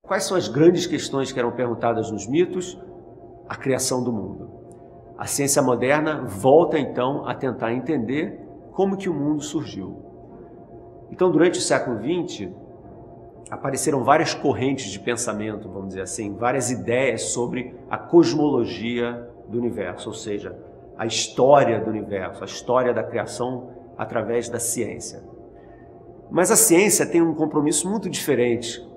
Quais são as grandes questões que eram perguntadas nos mitos? A criação do mundo. A ciência moderna volta então a tentar entender como que o mundo surgiu. Então, durante o século XX, apareceram várias correntes de pensamento, vamos dizer assim, várias ideias sobre a cosmologia do universo, ou seja, a história do universo, a história da criação através da ciência. Mas a ciência tem um compromisso muito diferente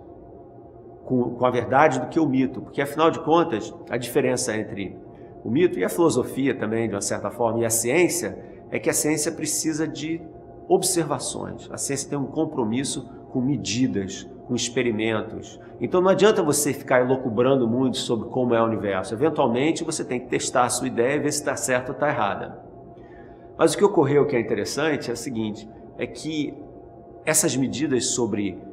com a verdade do que o mito, porque afinal de contas, a diferença entre o mito e a filosofia também, de uma certa forma, e a ciência, é que a ciência precisa de observações. A ciência tem um compromisso com medidas, com experimentos. Então não adianta você ficar elucubrando muito sobre como é o universo. Eventualmente você tem que testar a sua ideia e ver se está certa ou está errada. Mas o que ocorreu que é interessante é o seguinte, é que essas medidas sobre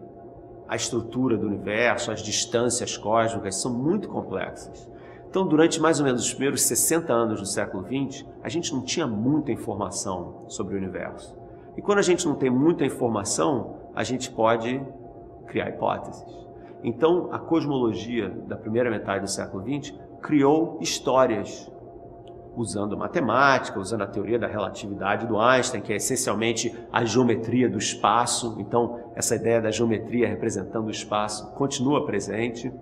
a estrutura do universo, as distâncias cósmicas, são muito complexas. Então, durante mais ou menos os primeiros 60 anos do século XX, a gente não tinha muita informação sobre o universo. E quando a gente não tem muita informação, a gente pode criar hipóteses. Então, a cosmologia da primeira metade do século XX criou histórias, usando matemática, usando a teoria da relatividade do Einstein, que é essencialmente a geometria do espaço. Então, essa ideia da geometria representando o espaço continua presente.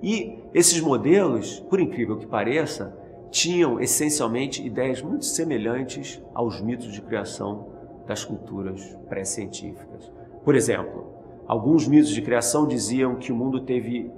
E esses modelos, por incrível que pareça, tinham essencialmente ideias muito semelhantes aos mitos de criação das culturas pré-científicas. Por exemplo, alguns mitos de criação diziam que o mundo teve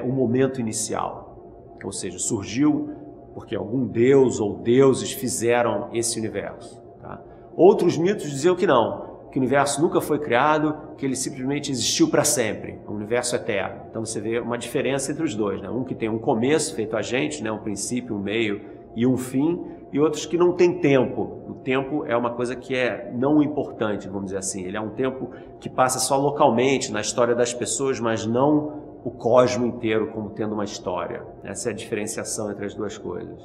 um momento inicial, ou seja, surgiu porque algum deus ou deuses fizeram esse universo. Tá? Outros mitos diziam que não, que o universo nunca foi criado, que ele simplesmente existiu para sempre, um universo eterno. Então você vê uma diferença entre os dois, né? Um que tem um começo feito a gente, né? Um princípio, um meio e um fim, e outros que não tem tempo. O tempo é uma coisa que é não importante, vamos dizer assim. Ele é um tempo que passa só localmente na história das pessoas, mas não o cosmo inteiro como tendo uma história. Essa é a diferenciação entre as duas coisas.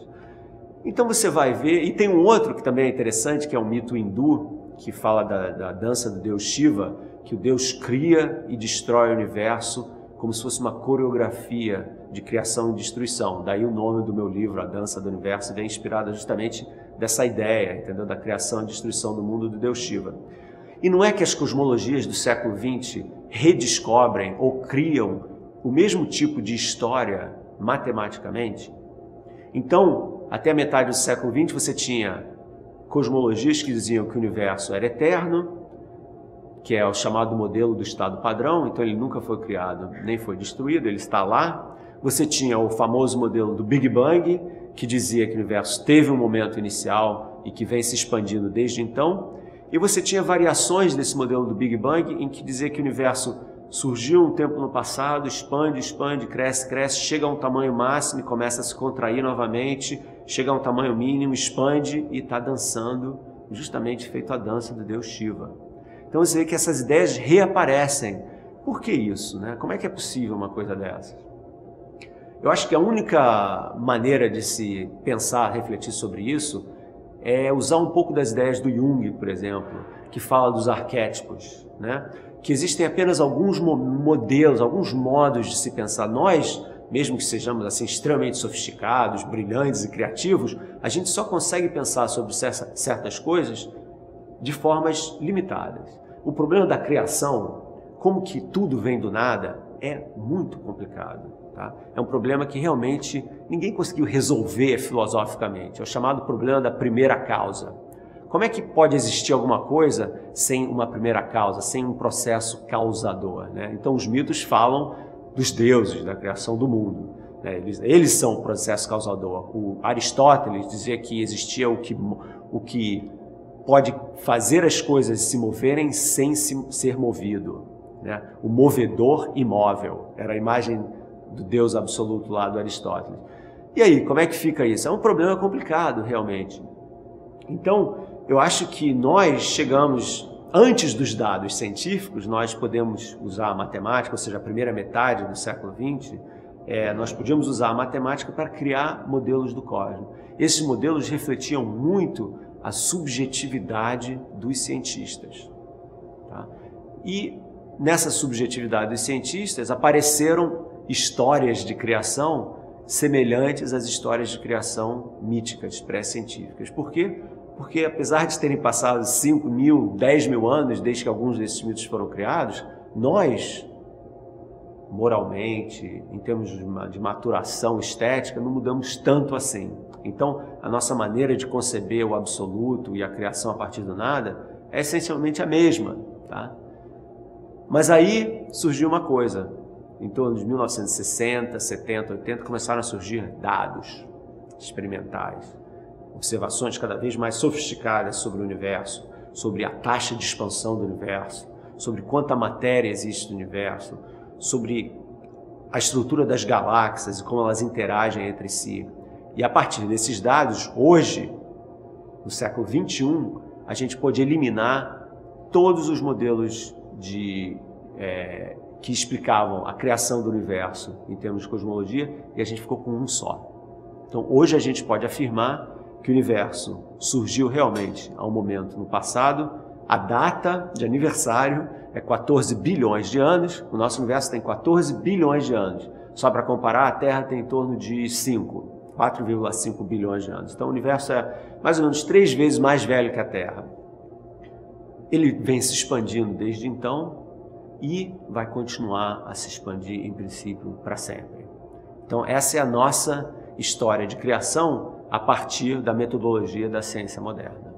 Então você vai ver, e tem um outro que também é interessante, que é um mito hindu, que fala da dança do deus Shiva, que o Deus cria e destrói o universo como se fosse uma coreografia de criação e destruição. Daí o nome do meu livro, A Dança do Universo, vem inspirada justamente dessa ideia, entendeu? Da criação e destruição do mundo do deus Shiva. E não é que as cosmologias do século XX redescobrem ou criam o mesmo tipo de história matematicamente? Então, até a metade do século XX você tinha cosmologias que diziam que o universo era eterno, que é o chamado modelo do estado padrão, então ele nunca foi criado nem foi destruído, ele está lá. Você tinha o famoso modelo do Big Bang, que dizia que o universo teve um momento inicial e que vem se expandindo desde então. E você tinha variações desse modelo do Big Bang, em que dizia que o universo surgiu um tempo no passado, expande, expande, cresce, cresce, chega a um tamanho máximo e começa a se contrair novamente, chega a um tamanho mínimo, expande e está dançando, justamente feito a dança do deus Shiva. Então você vê que essas ideias reaparecem. Por que isso, né? Como é que é possível uma coisa dessas? Eu acho que a única maneira de se pensar, refletir sobre isso, é usar um pouco das ideias do Jung, por exemplo, que fala dos arquétipos, né? Que existem apenas alguns modelos, alguns modos de se pensar. Nós, mesmo que sejamos assim extremamente sofisticados, brilhantes e criativos, a gente só consegue pensar sobre certas coisas de formas limitadas. O problema da criação, como que tudo vem do nada, é muito complicado. Tá? É um problema que realmente ninguém conseguiu resolver filosoficamente. É o chamado problema da primeira causa. Como é que pode existir alguma coisa sem uma primeira causa, sem um processo causador, né? Então os mitos falam dos deuses, da criação do mundo, né? Eles são o processo causador. O Aristóteles dizia que existia o que pode fazer as coisas se moverem sem ser movido, né? O movedor imóvel, era a imagem do Deus absoluto lá do Aristóteles. E aí, como é que fica isso? É um problema complicado, realmente. Então, eu acho que nós chegamos, antes dos dados científicos, nós podemos usar a matemática, ou seja, a primeira metade do século XX, nós podíamos usar a matemática para criar modelos do cosmos. Esses modelos refletiam muito a subjetividade dos cientistas. Tá? E nessa subjetividade dos cientistas, apareceram histórias de criação semelhantes às histórias de criação míticas, pré-científicas. Por quê? Porque apesar de terem passado 5 mil, 10 mil anos desde que alguns desses mitos foram criados, nós, moralmente, em termos de maturação estética, não mudamos tanto assim. Então, a nossa maneira de conceber o absoluto e a criação a partir do nada é essencialmente a mesma, tá? Mas aí surgiu uma coisa. Em torno de 1960, 70, 80, começaram a surgir dados experimentais, observações cada vez mais sofisticadas sobre o universo, sobre a taxa de expansão do universo, sobre quanta matéria existe no universo, sobre a estrutura das galáxias e como elas interagem entre si. E a partir desses dados, hoje, no século XXI, a gente pode eliminar todos os modelos que explicavam a criação do universo em termos de cosmologia, e a gente ficou com um só. Então, hoje a gente pode afirmar que o universo surgiu realmente a um momento no passado. A data de aniversário é 14 bilhões de anos, o nosso universo tem 14 bilhões de anos. Só para comparar, a Terra tem em torno de 4,5 bilhões de anos. Então o universo é mais ou menos 3 vezes mais velho que a Terra. Ele vem se expandindo desde então e vai continuar a se expandir, em princípio, para sempre. Então essa é a nossa história de criação a partir da metodologia da ciência moderna.